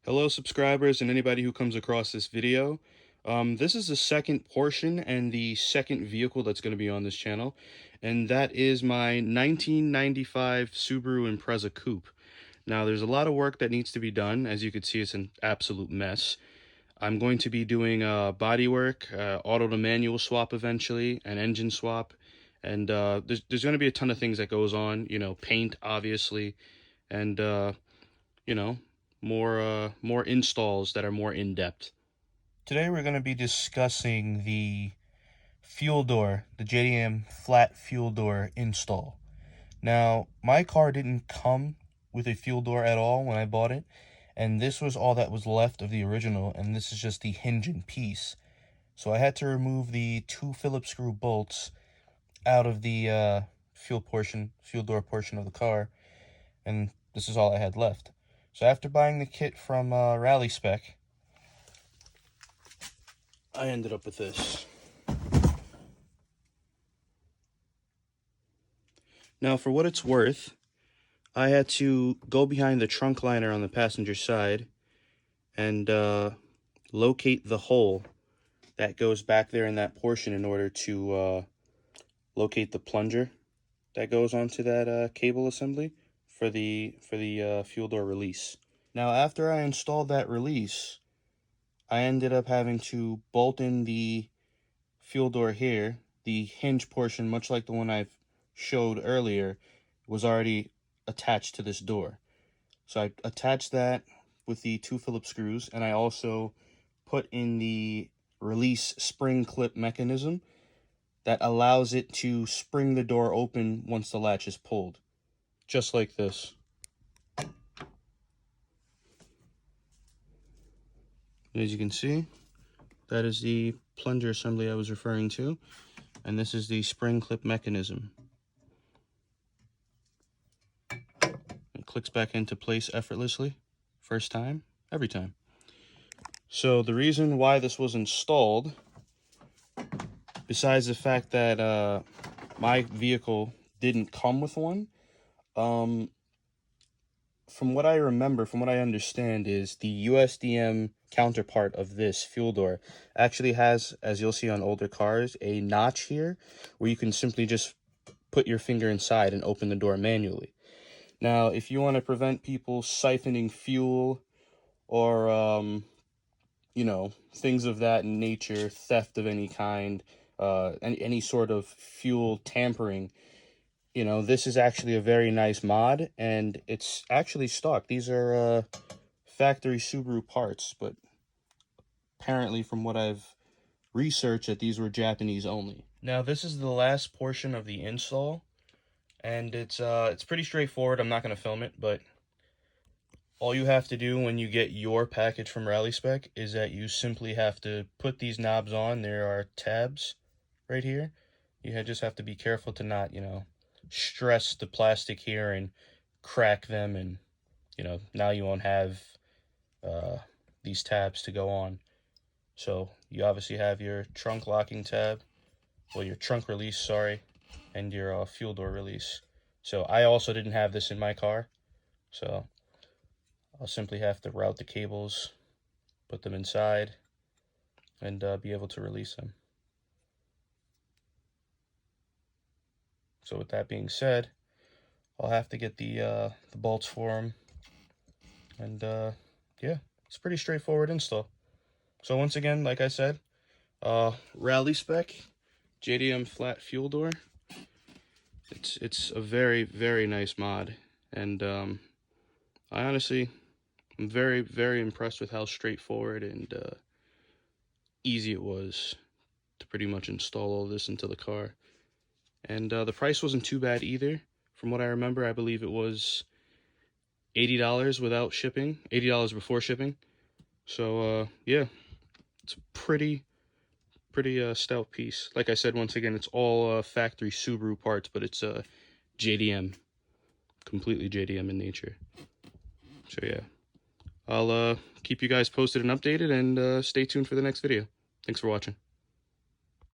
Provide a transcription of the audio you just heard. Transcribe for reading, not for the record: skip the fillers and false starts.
Hello subscribers and anybody who comes across this video. This is the second portion and the second vehicle that's going to be on this channel, and that is my 1995 Subaru Impreza Coupe. Now there's a lot of work that needs to be done. As you can see, it's an absolute mess. I'm going to be doing body work, auto to manual swap eventually, an engine swap, and there's going to be a ton of things that goes on, paint obviously, and you know, more installs that are more in-depth. Today we're going to be discussing the fuel door, the JDM flat fuel door install. Now, my car didn't come with a fuel door at all when I bought it, and this was all that was left of the original, and this is just the hinge and piece. So I had to remove the two Phillips screw bolts out of the fuel door portion of the car, and this is all I had left. So after buying the kit from Rallispec, I ended up with this. Now, for what it's worth, I had to go behind the trunk liner on the passenger side and locate the hole that goes back there in that portion in order to locate the plunger that goes onto that cable assembly for the fuel door release. Now, after I installed that release, I ended up having to bolt in the fuel door here. The hinge portion, much like the one I showed earlier, was already attached to this door. So I attached that with the two Phillips screws, and I also put in the release spring clip mechanism that allows it to spring the door open once the latch is pulled, just like this. As you can see, that is the plunger assembly I was referring to, and this is the spring clip mechanism. It clicks back into place effortlessly, first time, every time. So the reason why this was installed, besides the fact that my vehicle didn't come with one, from what I remember, from what I understand, is the USDM counterpart of this fuel door actually has, as you'll see on older cars, a notch here where you can simply just put your finger inside and open the door manually. Now, if you want to prevent people siphoning fuel or, things of that nature, theft of any kind, any sort of fuel tampering, this is actually a very nice mod, and it's actually stock. These are factory Subaru parts, but apparently from what I've researched, that these were Japanese only. Now, this is the last portion of the install, and it's pretty straightforward. I'm not going to film it, but all you have to do when you get your package from Rallispec is that you simply have to put these knobs on. There are tabs right here. You just have to be careful to not, stress the plastic here and crack them, and now you won't have these tabs to go on. So you obviously have your trunk locking tab, well, your trunk release, sorry, and your fuel door release. So I also didn't have this in my car, so I'll simply have to route the cables, put them inside, and be able to release them. So with that being said, I'll have to get the bolts for them, and yeah, it's a pretty straightforward install. So once again, like I said, Rallispec JDM flat fuel door. It's a very, very nice mod, and I honestly, I'm very, very impressed with how straightforward and easy it was to pretty much install all this into the car. And the price wasn't too bad either. From what I remember, I believe it was $80 without shipping, $80 before shipping. So yeah, it's a pretty stout piece. Like I said, once again, it's all factory Subaru parts, but it's JDM, completely JDM in nature. So yeah, I'll keep you guys posted and updated, and stay tuned for the next video. Thanks for watching.